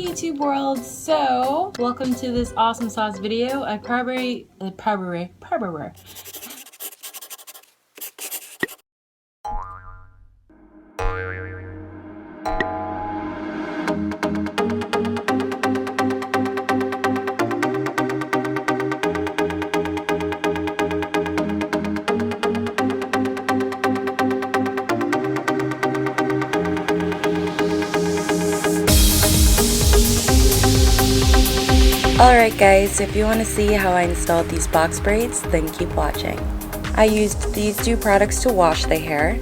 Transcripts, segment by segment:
YouTube world. So welcome to this awesome sauce video. I probably Alright guys, if you want to see how I installed these box braids, then keep watching. I used these two products to wash the hair,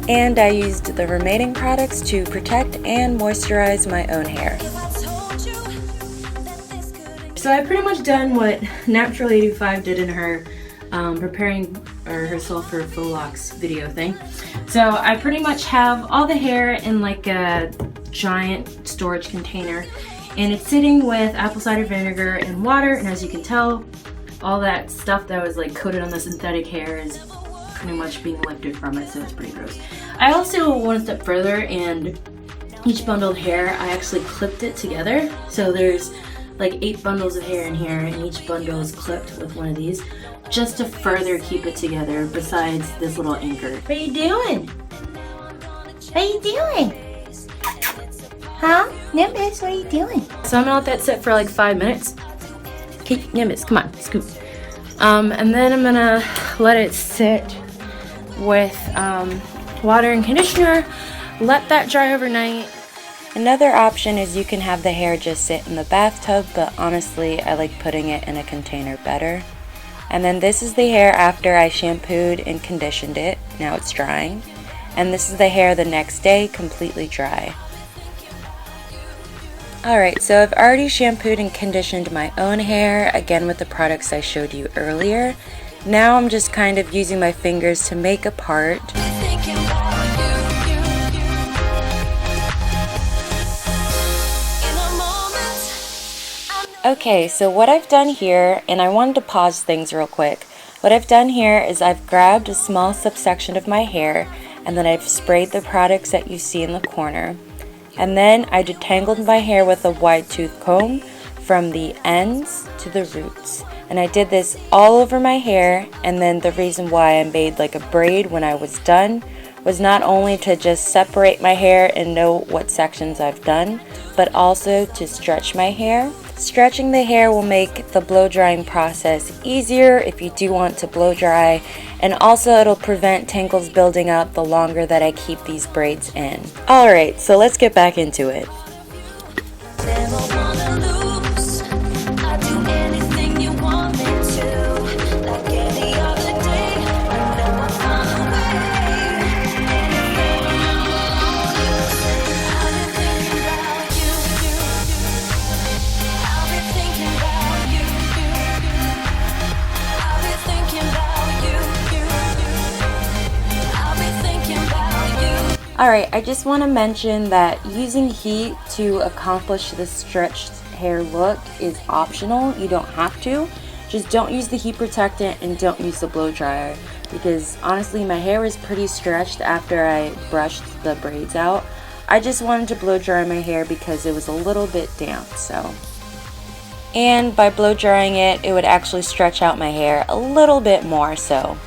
and I used the remaining products to protect and moisturize my own hair. So I've pretty much done what Natural 85 did in her preparing herself for faux locks video thing. So I pretty much have all the hair in like a giant storage container, and it's sitting with apple cider vinegar and water, and as you can tell, all that stuff that was like coated on the synthetic hair is pretty much being lifted from it, so it's pretty gross. I also went a step further, and each bundled hair, I actually clipped it together. So there's like 8 bundles of hair in here, and each bundle is clipped with one of these, just to further keep it together besides this little anchor. What are you doing? What are you doing? Huh? Nimbus, what are you doing? So I'm gonna let that sit for like 5 minutes. Okay, Nimbus, come on, scoop. And then I'm gonna let it sit with water and conditioner, let that dry overnight. Another option is you can have the hair just sit in the bathtub, but honestly I like putting it in a container better. And then this is the hair after I shampooed and conditioned it. Now it's drying. And this is the hair the next day, completely dry. Alright, so I've already shampooed and conditioned my own hair, again with the products I showed you earlier. Now I'm just kind of using my fingers to make a part. Okay, so what I've done here, and I wanted to pause things real quick. What I've done here is I've grabbed a small subsection of my hair, and then I've sprayed the products that you see in the corner. And then I detangled my hair with a wide tooth comb from the ends to the roots. And I did this all over my hair, and then the reason why I made like a braid when I was done was not only to just separate my hair and know what sections I've done, but also to stretch my hair. Stretching the hair will make the blow drying process easier if you do want to blow dry, and also it'll prevent tangles building up the longer that I keep these braids in. Alright, so let's get back into it. Alright, I just want to mention that using heat to accomplish the stretched hair look is optional. You don't have to. Just don't use the heat protectant and don't use the blow dryer, because honestly my hair was pretty stretched after I brushed the braids out. I just wanted to blow dry my hair because it was a little bit damp, so. And by blow drying it, it would actually stretch out my hair a little bit more, so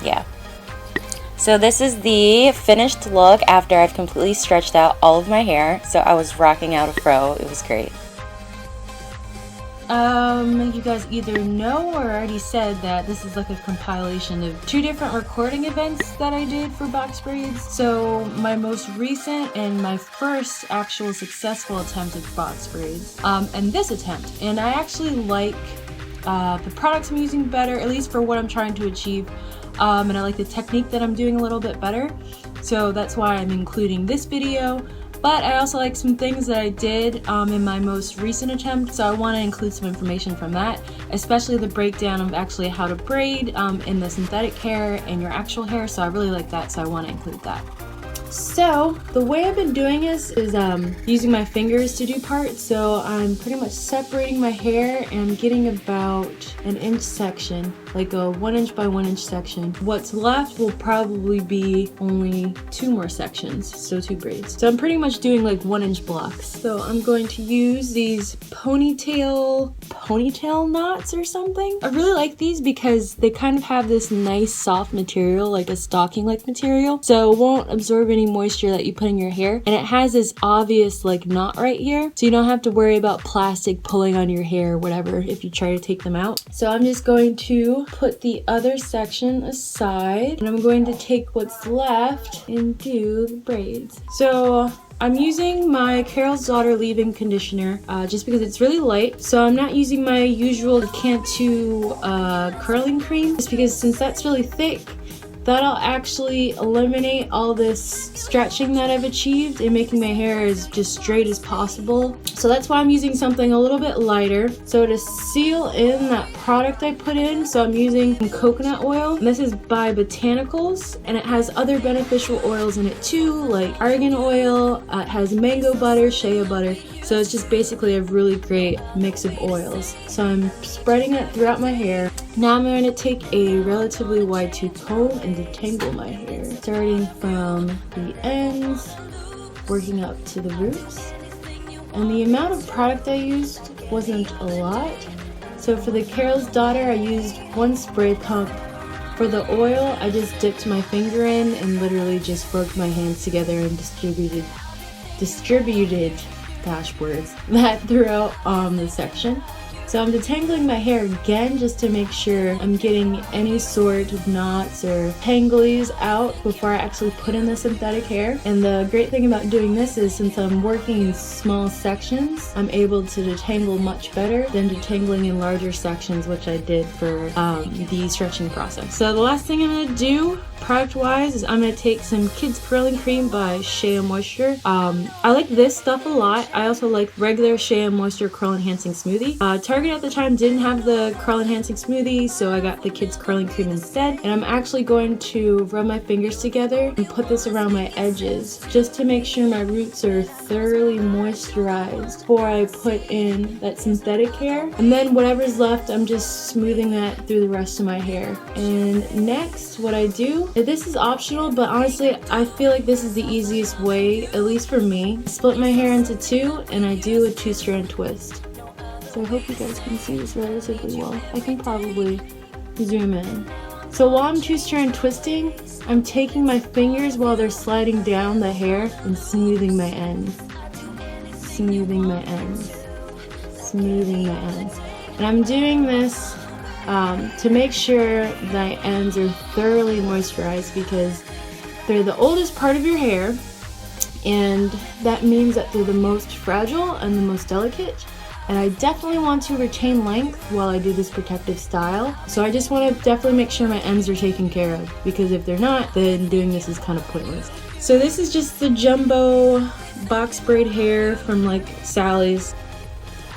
yeah. So this is the finished look after I've completely stretched out all of my hair. So I was rocking out a fro. It was great. You guys either know or already said that this is like a compilation of 2 different recording events that I did for box braids. So my most recent and my first actual successful attempt at box braids, and this attempt. And I actually like the products I'm using better, at least for what I'm trying to achieve. And I like the technique that I'm doing a little bit better, so that's why I'm including this video. But I also like some things that I did in my most recent attempt, so I want to include some information from that, especially the breakdown of actually how to braid in the synthetic hair and your actual hair, so I really like that, so I want to include that. So the way I've been doing this is using my fingers to do parts. So I'm pretty much separating my hair and getting about an inch section like a 1 inch by 1 inch section. What's left will probably be only 2 more sections, so 2 braids. So I'm pretty much doing like 1 inch blocks. So I'm going to use these ponytail knots or something. I really like these because they kind of have this nice soft material, like a stocking like material, so it won't absorb any moisture that you put in your hair, and it has this obvious like knot right here, so you don't have to worry about plastic pulling on your hair or whatever if you try to take them out. So I'm just going to put the other section aside, and I'm going to take what's left and do the braids. So I'm using my Carol's Daughter leave-in conditioner just because it's really light. So I'm not using my usual Cantu curling cream, just because since that's really thick, that'll actually eliminate all this stretching that I've achieved and making my hair as just straight as possible. So that's why I'm using something a little bit lighter. So to seal in that product I put in, so I'm using coconut oil. And this is by Botanicals, and it has other beneficial oils in it too, like argan oil, it has mango butter, shea butter. So it's just basically a really great mix of oils. So I'm spreading it throughout my hair. Now I'm going to take a relatively wide tooth comb and detangle my hair, starting from the ends, working up to the roots. And the amount of product I used wasn't a lot. So for the Carol's Daughter, I used 1 spray pump. For the oil, I just dipped my finger in and literally just worked my hands together and distributed gosh, words, that throughout the section. So I'm detangling my hair again just to make sure I'm getting any sort of knots or tanglies out before I actually put in the synthetic hair. And the great thing about doing this is since I'm working in small sections, I'm able to detangle much better than detangling in larger sections, which I did for the stretching process. So the last thing I'm going to do product-wise is I'm going to take some Kids Curling Cream by Shea Moisture. I like this stuff a lot. I also like regular Shea Moisture Curl Enhancing Smoothie. Target at the time didn't have the Curl Enhancing Smoothie, so I got the Kids Curling Cream instead. And I'm actually going to rub my fingers together and put this around my edges just to make sure my roots are thoroughly moisturized before I put in that synthetic hair. And then whatever's left, I'm just smoothing that through the rest of my hair. And next, what I do, this is optional, but honestly, I feel like this is the easiest way, at least for me. I split my hair into 2 and I do a 2-strand twist. So I hope you guys can see this relatively well. I can probably zoom in. So while I'm 2-strand twisting, I'm taking my fingers while they're sliding down the hair and smoothing my ends. Smoothing my ends. Smoothing my ends. And I'm doing this to make sure that ends are thoroughly moisturized because they're the oldest part of your hair, and that means that they're the most fragile and the most delicate. And I definitely want to retain length while I do this protective style. So I just want to definitely make sure my ends are taken care of, because if they're not, then doing this is kind of pointless. So this is just the jumbo box braid hair from like Sally's.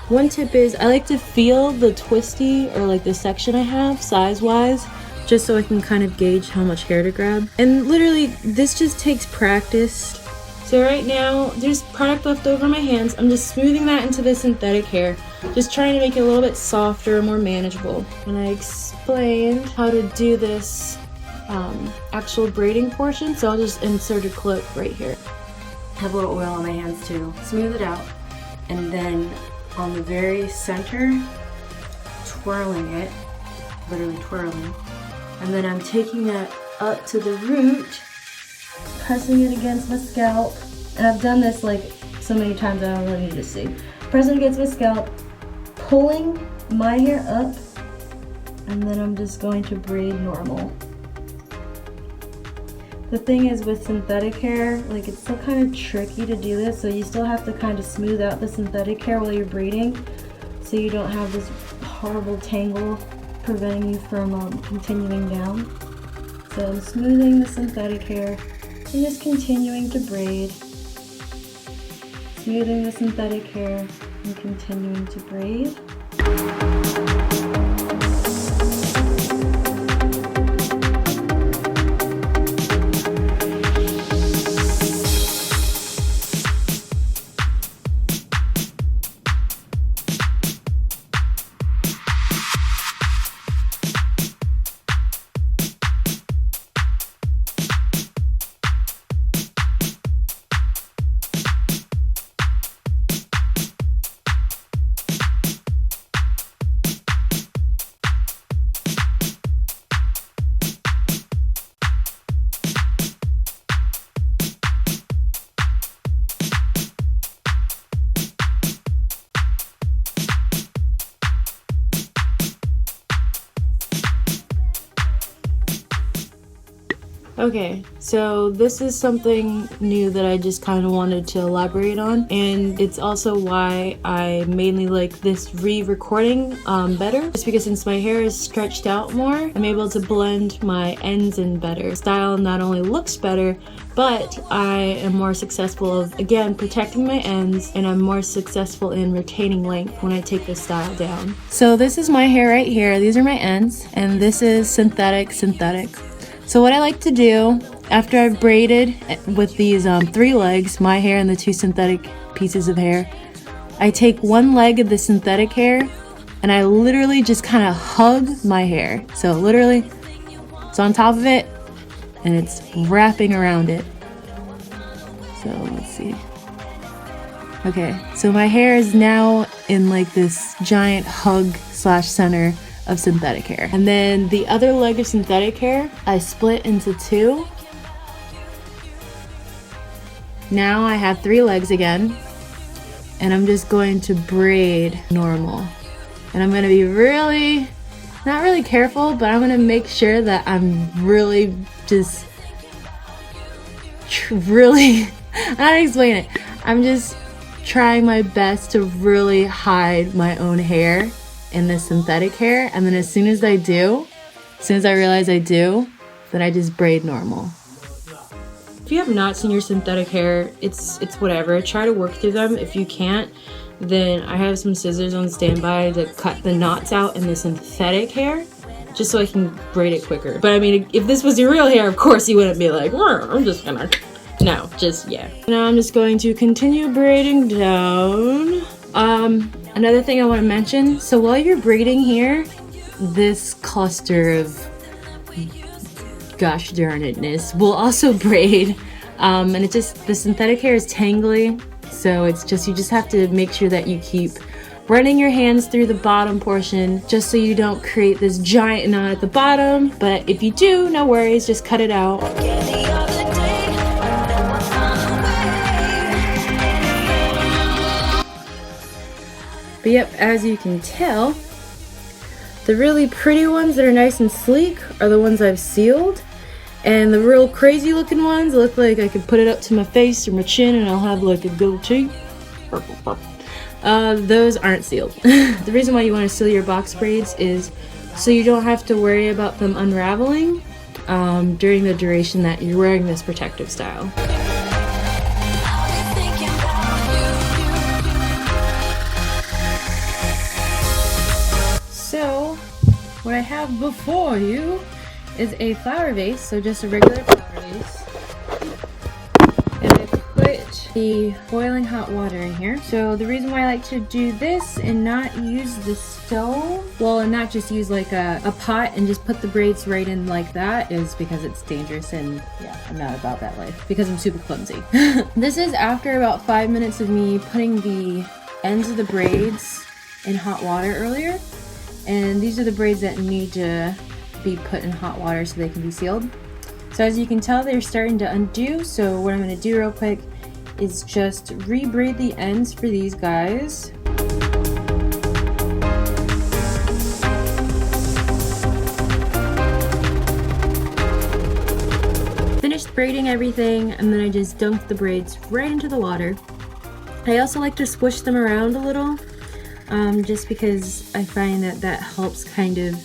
One tip is I like to feel the twisty or like the section I have size wise, just so I can kind of gauge how much hair to grab. And literally this just takes practice. So right now there's product left over my hands. I'm just smoothing that into the synthetic hair, just trying to make it a little bit softer and more manageable. And I explained how to do this actual braiding portion, so I'll just insert a clip right here. I have a little oil on my hands too. Smooth it out, and then on the very center, twirling it, literally twirling, and then I'm taking that up to the root, pressing it against my scalp, and I've done this like so many times I don't really need to see. Pressing against my scalp, pulling my hair up, and then I'm just going to braid normal. The thing is with synthetic hair, like it's still kind of tricky to do this, so you still have to kind of smooth out the synthetic hair while you're braiding, so you don't have this horrible tangle preventing you from continuing down. So I'm smoothing the synthetic hair and just continuing to braid. Smoothing the synthetic hair and continuing to braid. Okay, so this is something new that I just kind of wanted to elaborate on, and it's also why I mainly like this re-recording better, just because since my hair is stretched out more, I'm able to blend my ends in better. Style not only looks better, but I am more successful of, again, protecting my ends, and I'm more successful in retaining length when I take this style down. So this is my hair right here. These are my ends, and this is synthetic. So what I like to do after I've braided with these 3 legs, my hair and the 2 synthetic pieces of hair, I take one leg of the synthetic hair and I literally just kind of hug my hair. So literally it's on top of it and it's wrapping around it. So let's see. Okay, so my hair is now in like this giant hug / center of synthetic hair. And then the other leg of synthetic hair, I split into 2. Now I have 3 legs again, and I'm just going to braid normal. And I'm gonna be not really careful, but I'm gonna make sure that I'm really just, I don't explain it. I'm just trying my best to really hide my own hair in this synthetic hair, and then as soon as I realize I do, then I just braid normal. If you have knots in your synthetic hair, it's whatever. Try to work through them. If you can't, then I have some scissors on standby to cut the knots out in the synthetic hair, just so I can braid it quicker. But I mean, if this was your real hair, of course you wouldn't be like, I'm just gonna, no, just, yeah. Now I'm just going to continue braiding down. Another thing I want to mention, so while you're braiding here, this cluster of gosh darn itness will also braid, and it just, the synthetic hair is tangly, so it's just, you just have to make sure that you keep running your hands through the bottom portion just so you don't create this giant knot at the bottom. But if you do, no worries, just cut it out. But yep, as you can tell, the really pretty ones that are nice and sleek are the ones I've sealed. And the real crazy looking ones look like I could put it up to my face or my chin and I'll have like a goatee. Those aren't sealed. The reason why you want to seal your box braids is so you don't have to worry about them unraveling during the duration that you're wearing this protective style. So, what I have before you is a flower vase, so just a regular flower vase. And I put the boiling hot water in here. So the reason why I like to do this and not use the stove, well, and not just use like a pot and just put the braids right in like that, is because it's dangerous, and yeah, I'm not about that life because I'm super clumsy. This is after about 5 minutes of me putting the ends of the braids in hot water earlier. And these are the braids that need to be put in hot water so they can be sealed. So as you can tell, they're starting to undo. So what I'm going to do real quick is just re-braid the ends for these guys. Finished braiding everything, and then I just dunked the braids right into the water. I also like to squish them around a little. Just because I find that helps kind of,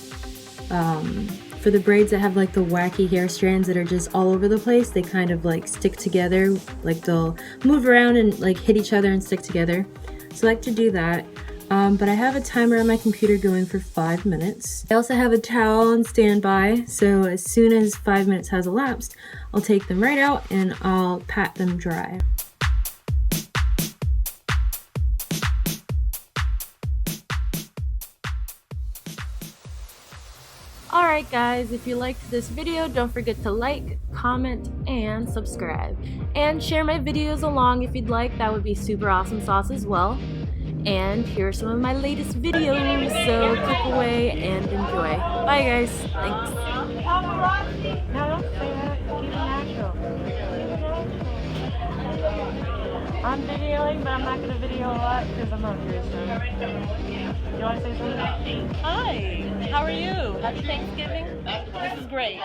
for the braids that have like the wacky hair strands that are just all over the place, they kind of like stick together, like they'll move around and like hit each other and stick together. So I like to do that. But I have a timer on my computer going for 5 minutes. I also have a towel on standby, so as soon as 5 minutes has elapsed, I'll take them right out and I'll pat them dry. Alright guys, if you liked this video, don't forget to like, comment, and subscribe. And share my videos along if you'd like, that would be super awesome sauce as well. And here are some of my latest videos, so click away and enjoy. Bye guys, thanks. No, don't say that, keep it natural. I'm videoing, but I'm not going to video a lot because I'm hungry, so... You want to say something? Hi, how are you? Happy Thanksgiving? This is great.